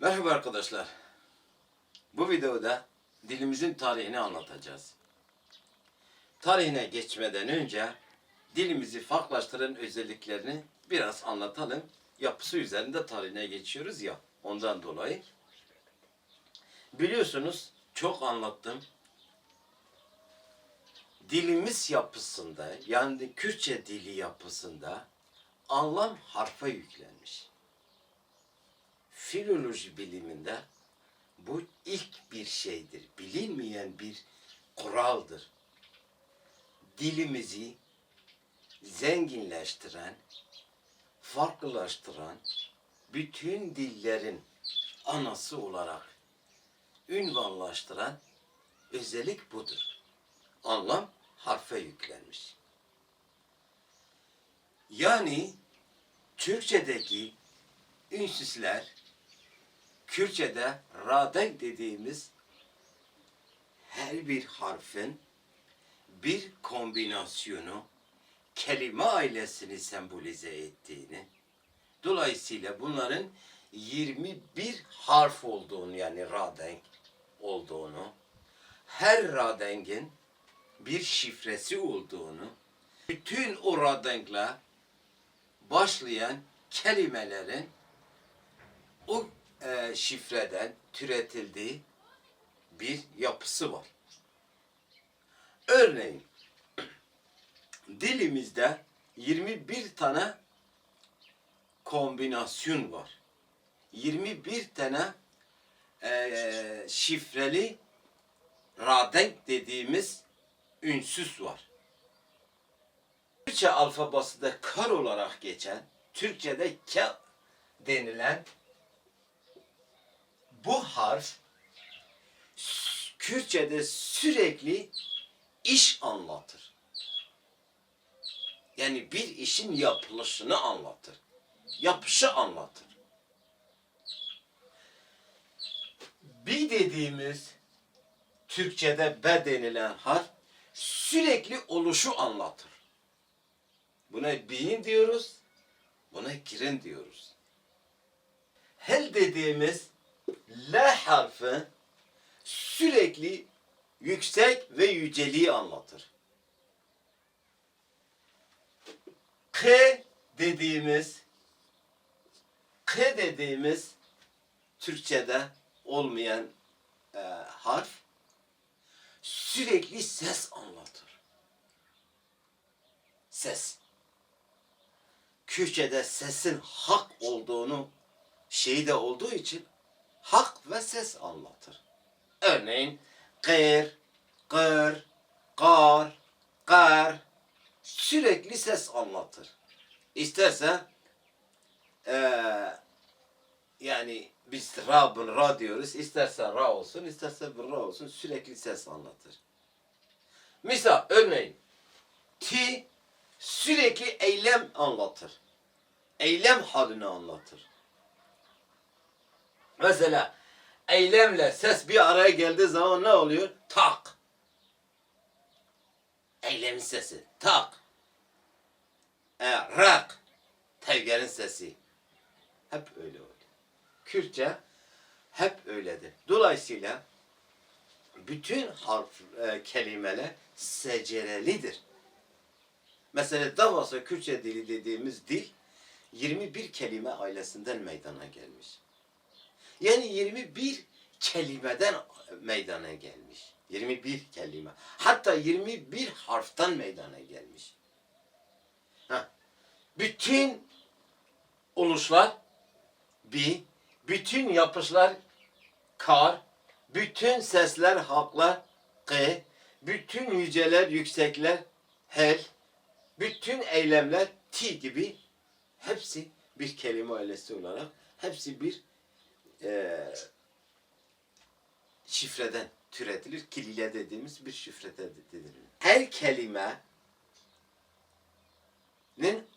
Merhaba arkadaşlar. Bu videoda dilimizin tarihini anlatacağız. Tarihine geçmeden önce dilimizi farklılaştıran özelliklerini biraz anlatalım. Yapısı üzerinde tarihine geçiyoruz ya, ondan dolayı. Biliyorsunuz, çok anlattım. Dilimiz yapısında, yani Kürtçe dili yapısında anlam harfe yüklenmiş. Filoloji biliminde bu ilk bir şeydir. Bilinmeyen bir kuraldır. Dilimizi zenginleştiren, farklılaştıran, bütün dillerin anası olarak ünvanlaştıran özellik budur. Anlam harfe yüklenmiş. Yani Türkçedeki ünsüzler, Kürtçe'de radenk dediğimiz her bir harfin bir kombinasyonu kelime ailesini sembolize ettiğini, dolayısıyla bunların 21 harf olduğunu, yani radenk olduğunu, her radengin bir şifresi olduğunu, bütün o radenkle başlayan kelimelerin o şifreden türetildiği bir yapısı var. Örneğin dilimizde 21 tane kombinasyon var. 21 tane şifreli radenk dediğimiz ünsüz var. Türkçe alfabasında kar olarak geçen, Türkçe'de K denilen bu harf Kürtçe'de sürekli iş anlatır. Yani bir işin yapılışını anlatır. Yapışı anlatır. Bir dediğimiz Türkçe'de B denilen harf sürekli oluşu anlatır. Buna bi'in diyoruz, buna girin diyoruz. Hel dediğimiz L harfi sürekli yüksek ve yüceliği anlatır. K dediğimiz Türkçe'de olmayan harf sürekli ses anlatır. Ses. Kürtçe'de sesin hak olduğunu şeyi de olduğu için hak ve ses anlatır. Örneğin gır, gır, gar, gar sürekli ses anlatır. İsterse yani biz ra diyoruz. İsterse ra olsun, isterse bir ra olsun, sürekli ses anlatır. Misal örneğin ti sürekli eylem anlatır. Eylem halini anlatır. Mesela eylemle ses bir araya geldiği zaman ne oluyor? Tak. Eylemin sesi. Tak. Rak. Tevgerin sesi. Hep öyle oluyor. Kürtçe hep öyledir. Dolayısıyla bütün kelimeler secerelidir. Mesela Davasa Kürtçe dili dediğimiz dil 21 kelime ailesinden meydana gelmiş. Yani 21 kelimeden meydana gelmiş. 21 kelime. Hatta 21 harften meydana gelmiş. Bütün oluşlar bütün yapışlar kar, bütün sesler haklar k, bütün yüceler yüksekler hel, bütün eylemler ti gibi hepsi bir kelime ailesi olarak hepsi bir şifreden türetilir. Kilile dediğimiz bir şifreden türetilir. Her kelimenin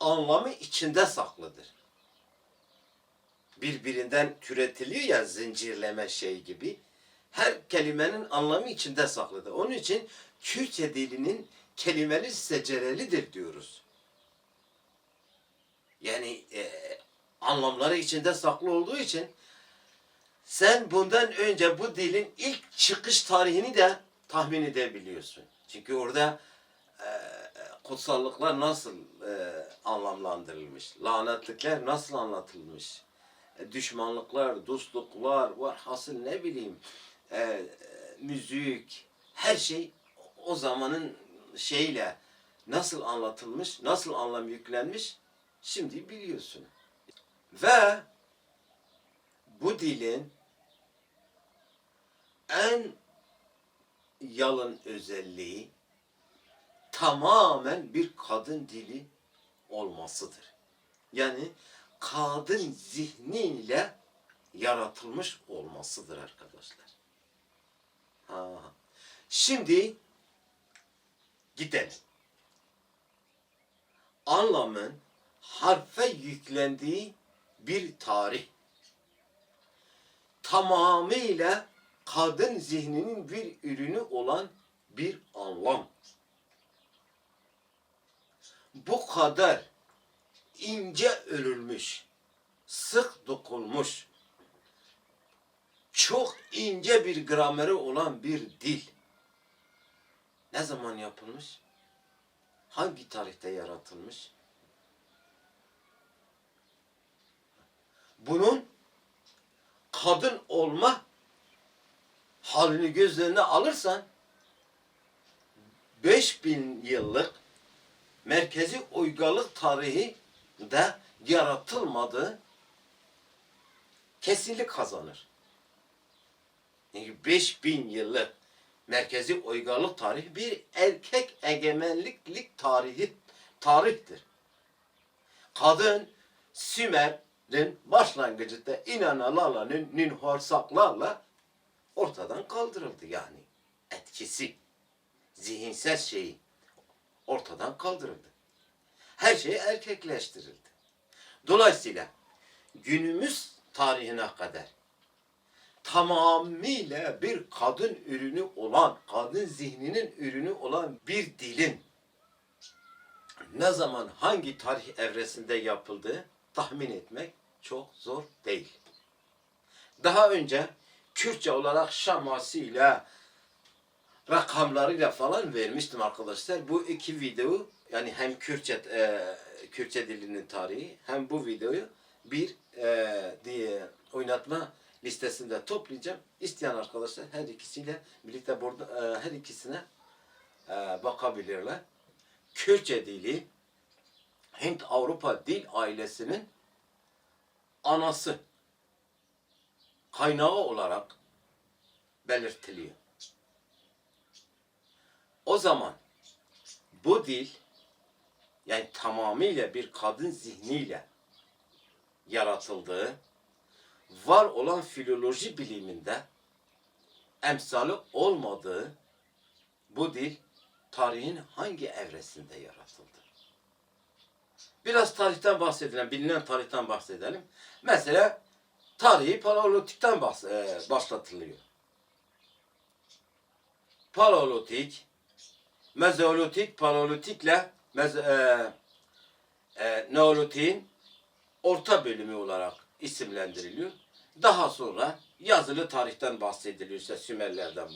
anlamı içinde saklıdır. Birbirinden türetiliyor ya, zincirleme şey gibi. Her kelimenin anlamı içinde saklıdır. Onun için Kürtçe dilinin kelimeleri secerelidir diyoruz. Yani anlamları içinde saklı olduğu için Sen bundan önce bu dilin ilk çıkış tarihini de tahmin edebiliyorsun. Çünkü orada kutsallıklar nasıl anlamlandırılmış, lanetlikler nasıl anlatılmış, düşmanlıklar, dostluklar var, hasıl ne bileyim, müzik, her şey o zamanın şeyle nasıl anlatılmış, nasıl anlam yüklenmiş, şimdi biliyorsun. Ve bu dilin en yalın özelliği tamamen bir kadın dili olmasıdır. Yani kadın zihniyle yaratılmış olmasıdır arkadaşlar. Ha. Şimdi gidelim. Anlamın harfe yüklendiği bir tarih. Tamamıyla kadın zihninin bir ürünü olan bir anlam. Bu kadar ince örülmüş, sık dokunmuş, çok ince bir grameri olan bir dil. Ne zaman yapılmış? Hangi tarihte yaratılmış? Bunun kadın olma halini göz önüne alırsan 5000 yıllık merkezi uygarlık tarihi de yaratılmadığı kesinlik kazanır. Yani 5000 yıllık merkezi uygarlık tarihi bir erkek egemenliklik tarihtir. Kadın Sümer'in başlangıcında İnanalarla, Ninhursaglarla ortadan kaldırıldı yani. Etkisi, zihinsel şeyi ortadan kaldırıldı. Her şey erkekleştirildi. Dolayısıyla günümüz tarihine kadar tamamıyla bir kadın ürünü olan, kadın zihninin ürünü olan bir dilin ne zaman hangi tarih evresinde yapıldığı tahmin etmek çok zor değil. Daha önce Kürtçe olarak şamasıyla, rakamlarıyla falan vermiştim arkadaşlar. Bu iki video yani hem Kürtçe dilinin tarihi hem bu videoyu bir diye oynatma listesinde toplayacağım. İsteyen arkadaşlar her ikisiyle birlikte burada her ikisine bakabilirler. Kürtçe dili Hint-Avrupa dil ailesinin anası kaynağı olarak belirtiliyor. O zaman bu dil yani tamamıyla bir kadın zihniyle yaratıldığı, var olan filoloji biliminde emsali olmadığı bu dil tarihin hangi evresinde yaratıldı? Biraz tarihten bahsedelim, bilinen tarihten bahsedelim. Mesela tarihi Paleolitik'ten başlatılıyor. Paleolitik, Mezolitik, Paleolitikle Neolitik'in orta bölümü olarak isimlendiriliyor. Daha sonra yazılı tarihten bahsediliyor, işte Sümerlerden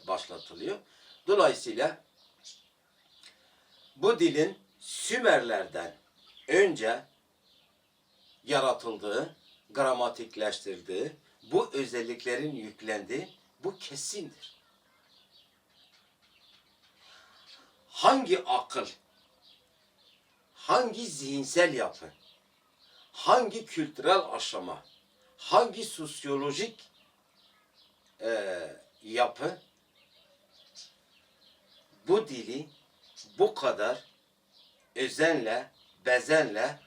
başlatılıyor. Dolayısıyla bu dilin Sümerlerden önce yaratıldığı, gramatikleştirdiği, bu özelliklerin yüklendiği bu kesindir. Hangi akıl, hangi zihinsel yapı, hangi kültürel aşama, hangi sosyolojik yapı bu dili bu kadar özenle, bezenle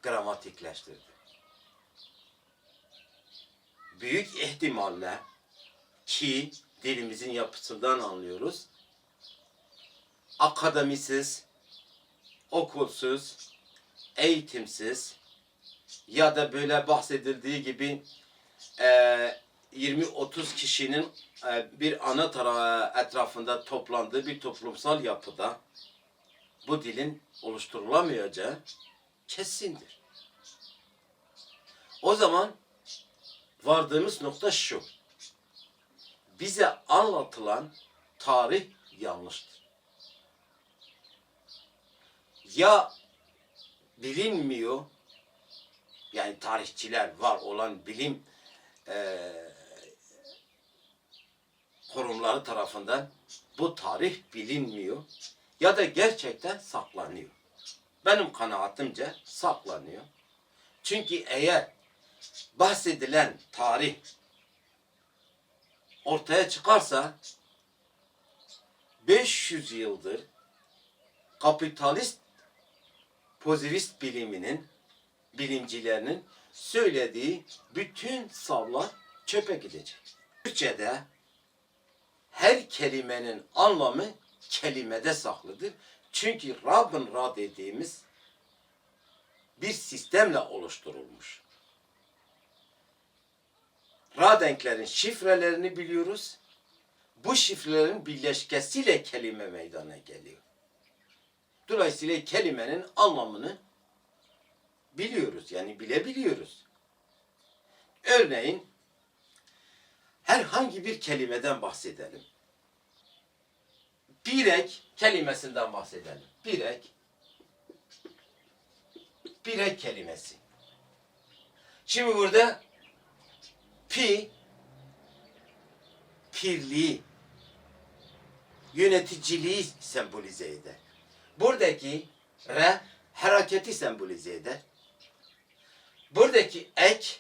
gramatikleştirdi? Büyük ihtimalle ki dilimizin yapısından anlıyoruz, akademisiz, okulsuz, eğitimsiz ya da böyle bahsedildiği gibi 20-30 kişinin bir ana etrafında toplandığı bir toplumsal yapıda bu dilin oluşturulamayacağı kesindir. O zaman vardığımız nokta şu. Bize anlatılan tarih yanlıştır. Ya bilinmiyor, yani tarihçiler, var olan bilim kurumları tarafından bu tarih bilinmiyor ya da gerçekten saklanıyor. Benim kanaatimce saklanıyor. Çünkü eğer bahsedilen tarih ortaya çıkarsa 500 yıldır kapitalist pozitivist biliminin, bilimcilerinin söylediği bütün savlar çöpe gidecek. Türkçe'de her kelimenin anlamı kelimede saklıdır. Çünkü Rabbin Ra dediğimiz bir sistemle oluşturulmuş. Ra denklerin şifrelerini biliyoruz. Bu şifrelerin birleşkesiyle kelime meydana geliyor. Dolayısıyla kelimenin anlamını biliyoruz. Yani bilebiliyoruz. Örneğin herhangi bir kelimeden bahsedelim. Birek kelimesinden bahsedelim. Birek kelimesi. Şimdi burada pirliği, yöneticiliği sembolize eder. Buradaki re hareketi sembolize eder. Buradaki ek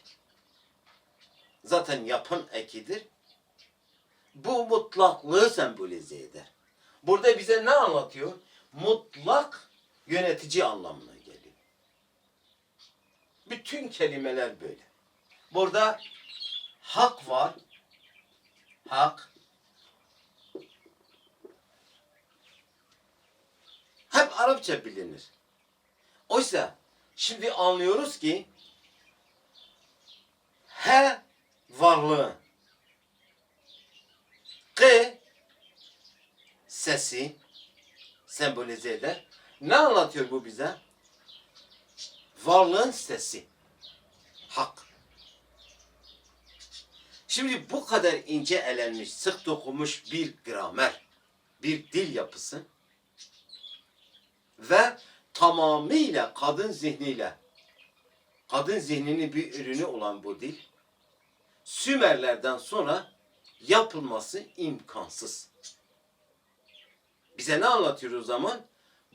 zaten yapın ekidir. Bu mutlaklığı sembolize eder. Burada bize ne anlatıyor? Mutlak yönetici anlamına geliyor. Bütün kelimeler böyle. Burada hak var. Hak. Hep Arapça bilinir. Oysa şimdi anlıyoruz ki he varlığı, k sesi sembolize eder. Ne anlatıyor bu bize? Varlığın sesi. Hak. Şimdi bu kadar ince elenmiş, sık dokunmuş bir gramer, bir dil yapısı ve tamamıyla kadın zihniyle, kadın zihninin bir ürünü olan bu dil, Sümerlerden sonra yapılması imkansız. Bize ne anlatıyor o zaman?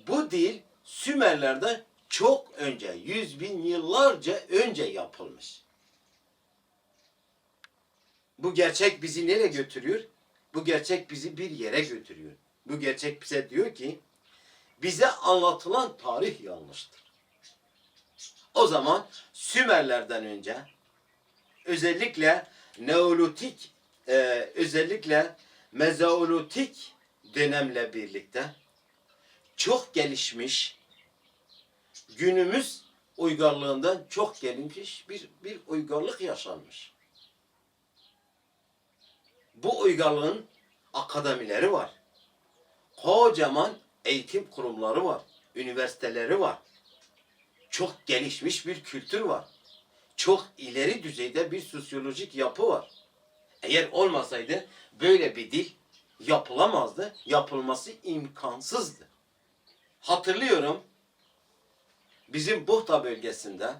Bu dil Sümerlerden çok önce, 100.000 yıllarca önce yapılmış. Bu gerçek bizi nereye götürüyor? Bu gerçek bizi bir yere götürüyor. Bu gerçek bize diyor ki, bize anlatılan tarih yanlıştır. O zaman Sümerlerden önce özellikle Neolitik, özellikle Mezoolitik dönemle birlikte çok gelişmiş, günümüz uygarlığından çok gelişmiş bir uygarlık yaşanmış. Bu uygarlığın akademileri var. Kocaman eğitim kurumları var. Üniversiteleri var. Çok gelişmiş bir kültür var. Çok ileri düzeyde bir sosyolojik yapı var. Eğer olmasaydı böyle bir dil yapılamazdı. Yapılması imkansızdı. Hatırlıyorum, bizim Buhta bölgesinde,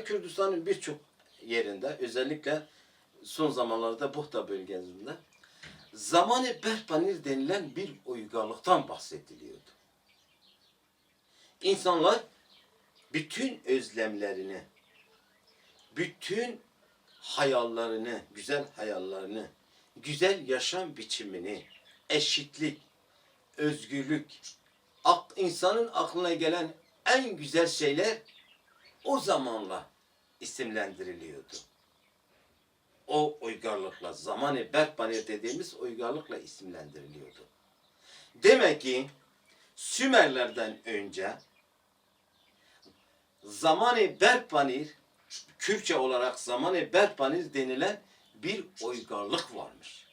Kürdistan'ın birçok yerinde, özellikle son zamanlarda Buhta bölgesinde Zaman-ı Berpanir denilen bir uygarlıktan bahsediliyordu. İnsanlar bütün özlemlerini, bütün hayallerini, güzel hayallerini, güzel yaşam biçimini, eşitlik, özgürlük, insanın aklına gelen en güzel şeyler o zamanla isimlendiriliyordu. O uygarlıkla, Zaman-ı Berpanir dediğimiz uygarlıkla isimlendiriliyordu. Demek ki Sümerlerden önce Zaman-ı Berpanir, Kürtçe olarak Zaman-ı Berpanir denilen bir uygarlık varmış.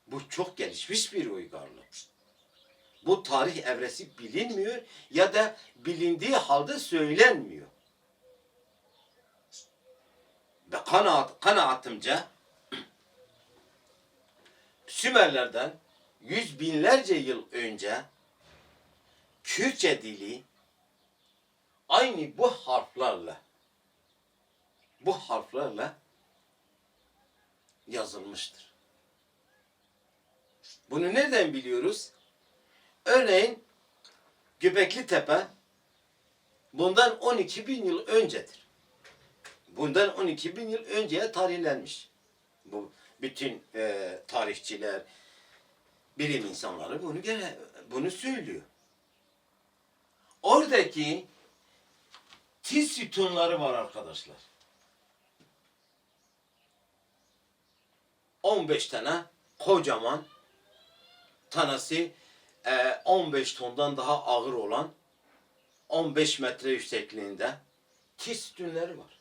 Bu çok gelişmiş bir uygarlık. Bu tarih evresi bilinmiyor ya da bilindiği halde söylenmiyor. ve kanaatimce Sümerlerden yüz binlerce yıl önce Kürtçe dili aynı bu harflerle yazılmıştır. Bunu nereden biliyoruz? Örneğin Göbekli Tepe bundan 12 bin yıl öncedir. Bundan 12 bin yıl önceye tarihlenmiş. Bu bütün tarihçiler, bilim insanları bunu söylüyor. Oradaki tiz sütunları var arkadaşlar. 15 tane kocaman, tanesi 15 tondan daha ağır olan 15 metre yüksekliğinde tiz sütunları var.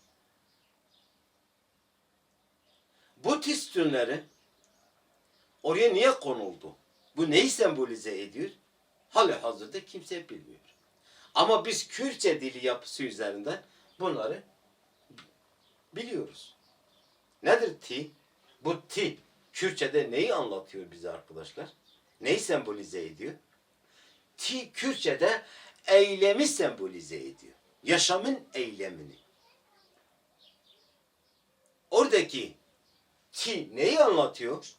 Bu tiz sütunları oraya niye konuldu? Bu neyi sembolize ediyor? Halihazırda kimse bilmiyor. Ama biz Kürtçe dili yapısı üzerinden bunları biliyoruz. Nedir ti? Bu ti Kürtçe'de neyi anlatıyor bize arkadaşlar? Neyi sembolize ediyor? Ti Kürtçe'de eylemi sembolize ediyor. Yaşamın eylemini. Oradaki ti neyi anlatıyor?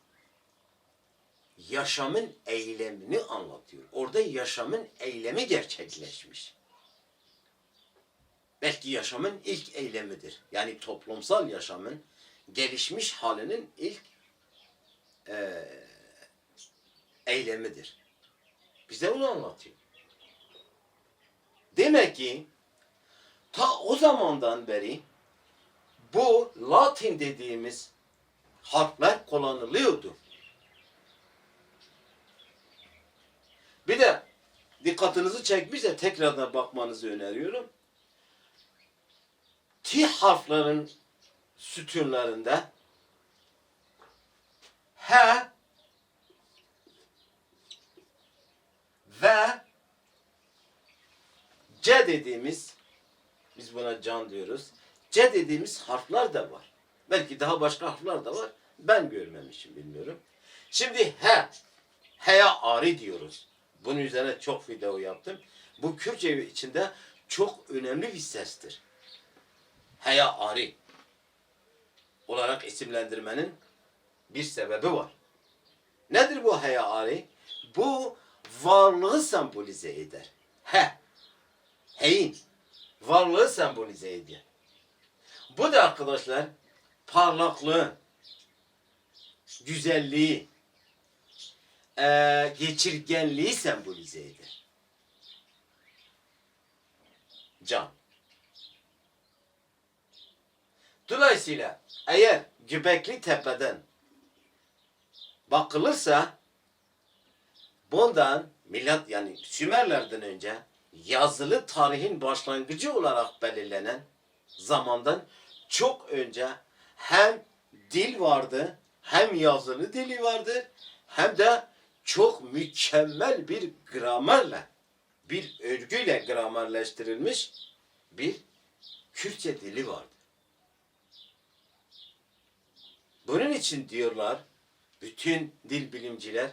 Yaşamın eylemini anlatıyor. Orada yaşamın eylemi gerçekleşmiş. Belki yaşamın ilk eylemidir. Yani toplumsal yaşamın gelişmiş halinin ilk eylemidir. Bize onu anlatıyor. Demek ki ta o zamandan beri bu Latin dediğimiz harfler kullanılıyordu. Bir de dikkatinizi çekmişse tekrardan bakmanızı öneriyorum. T harflerin sütunlarında H ve C dediğimiz, biz buna can diyoruz, C dediğimiz harfler de var. Belki daha başka harfler de var. Ben görmemişim, bilmiyorum. Şimdi H'ye ari diyoruz. Bunun üzerine çok video yaptım. Bu Kürtçe içinde çok önemli bir sestir. H'ye ari olarak isimlendirmenin bir sebebi var. Nedir bu H'ye ari? Bu varlığı sembolize eder. H'in varlığı sembolize ediyor. Bu da arkadaşlar parlaklığı, güzelliği, geçirgenliği sembolize eder. Can. Dolayısıyla eğer Göbekli Tepe'den bakılırsa bundan milat yani Sümerlerden önce yazılı tarihin başlangıcı olarak belirlenen zamandan çok önce hem dil vardı, hem yazılı dili vardı, hem de çok mükemmel bir gramerle, bir örgüyle gramerleştirilmiş bir Kürtçe dili vardı. Bunun için diyorlar bütün dil bilimciler,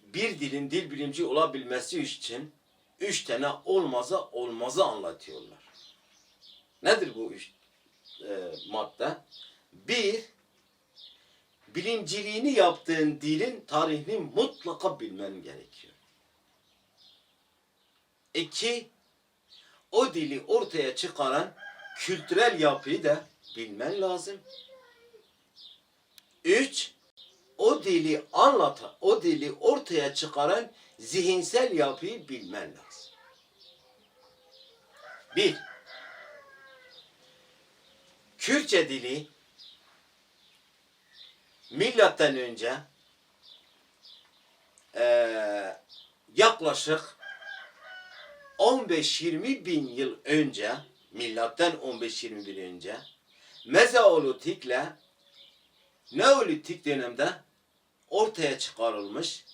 bir dilin dil bilimci olabilmesi için 3 tane olmazı anlatıyorlar. Nedir bu 3 madde? 1, bilimciliğini yaptığın dilin tarihini mutlaka bilmen gerekiyor. 2, o dili ortaya çıkaran kültürel yapıyı da bilmen lazım. 3, o dili ortaya çıkaran zihinsel yapıyı bilmen lazım. 1, Kürtçe dili milattan önce yaklaşık 15-20 bin yıl önce, milattan 15-20 bin önce Mezoolitikle Neolitik dönemde ortaya çıkarılmış,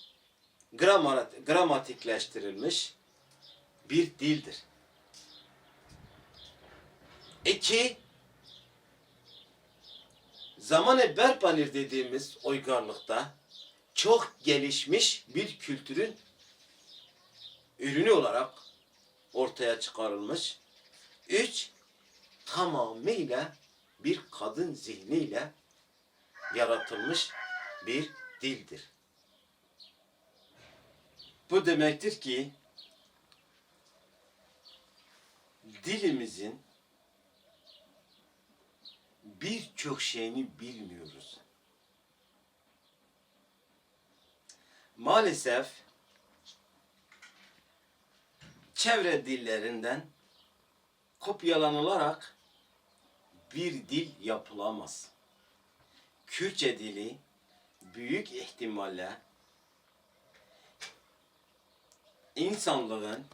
gramatikleştirilmiş bir dildir. 2, Zamanı Berpanir dediğimiz uygarlıkta çok gelişmiş bir kültürün ürünü olarak ortaya çıkarılmış. 3. Tamamıyla bir kadın zihniyle yaratılmış bir dildir. Bu demektir ki dilimizin birçok şeyini bilmiyoruz. Maalesef çevre dillerinden kopyalanılarak bir dil yapılamaz. Kürtçe dili büyük ihtimalle insanlığın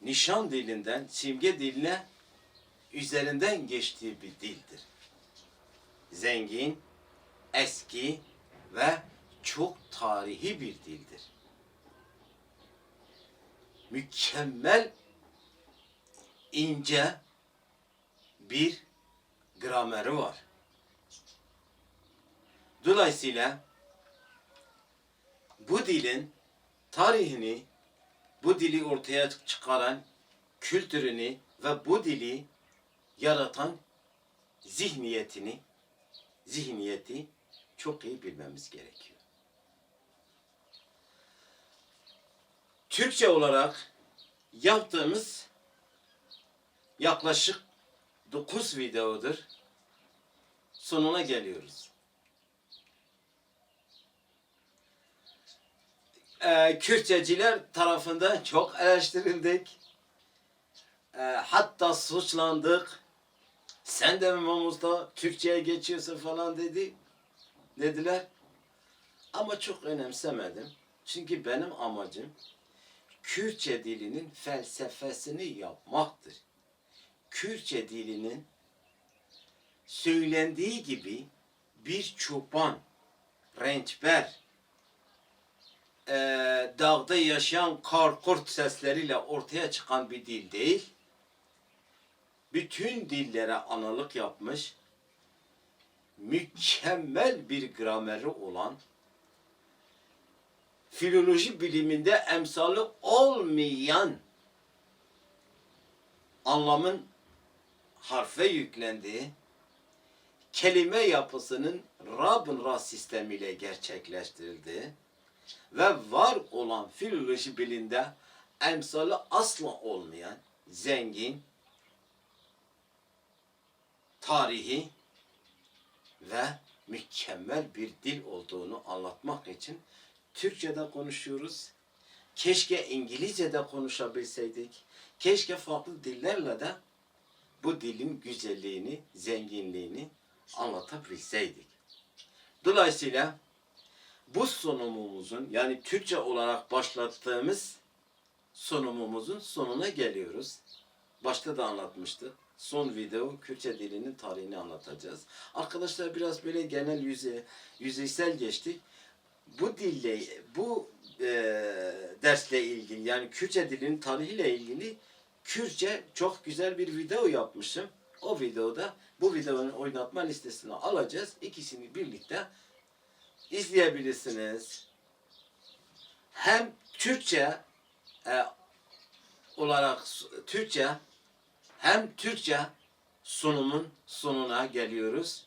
nişan dilinden simge diline üzerinden geçtiği bir dildir. Zengin, eski ve çok tarihi bir dildir. Mükemmel, ince bir grameri var. Dolayısıyla bu dilin tarihini, bu dili ortaya çıkaran kültürünü ve bu dili yaratan zihniyeti çok iyi bilmemiz gerekiyor. Türkçe olarak yaptığımız yaklaşık 9 videodur. Sonuna geliyoruz. Kürtçeciler tarafından çok eleştirildik. Hatta suçlandık. Sen de mi Mamuz'da Türkçe'ye geçiyorsun falan dediler. Ama çok önemsemedim. Çünkü benim amacım Kürtçe dilinin felsefesini yapmaktır. Kürtçe dilinin söylendiği gibi bir çoban, rençber, dağda yaşayan kar kurt sesleriyle ortaya çıkan bir dil değil. Bütün dillere analık yapmış, mükemmel bir grameri olan, filoloji biliminde emsali olmayan anlamın harfe yüklendiği, kelime yapısının Rab'ın Ra sistemiyle gerçekleştirildiği ve var olan filoloji biliminde emsali asla olmayan zengin, tarihi ve mükemmel bir dil olduğunu anlatmak için Türkçe'de konuşuyoruz. Keşke İngilizce'de konuşabilseydik. Keşke farklı dillerle de bu dilin güzelliğini, zenginliğini anlatabilseydik. Dolayısıyla bu sunumumuzun, yani Türkçe olarak başlattığımız sunumumuzun sonuna geliyoruz. Başta da anlatmıştık. Son video Kürtçe dilinin tarihini anlatacağız. Arkadaşlar biraz böyle genel yüzeysel geçtik. Bu dille, bu dersle ilgili, yani Kürtçe dilinin tarihiyle ilgili Kürtçe çok güzel bir video yapmışım. O videoda bu videonun oynatma listesine alacağız. İkisini birlikte izleyebilirsiniz. Hem Türkçe olarak hem Türkçe sunumun sonuna geliyoruz.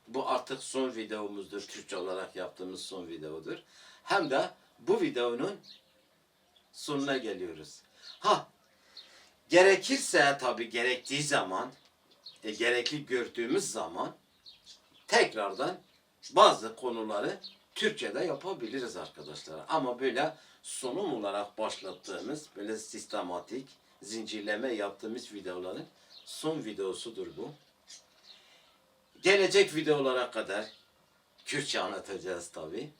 Bu artık son videomuzdur. Türkçe olarak yaptığımız son videodur. Hem de bu videonun sonuna geliyoruz. Gerekirse tabii gerektiği zaman, gerekli gördüğümüz zaman tekrardan bazı konuları Türkçe'de yapabiliriz arkadaşlar. Ama böyle sunum olarak başlattığımız, böyle sistematik, zincirleme yaptığımız videoların son videosudur bu. Gelecek videolara kadar Kürtçe anlatacağız tabii.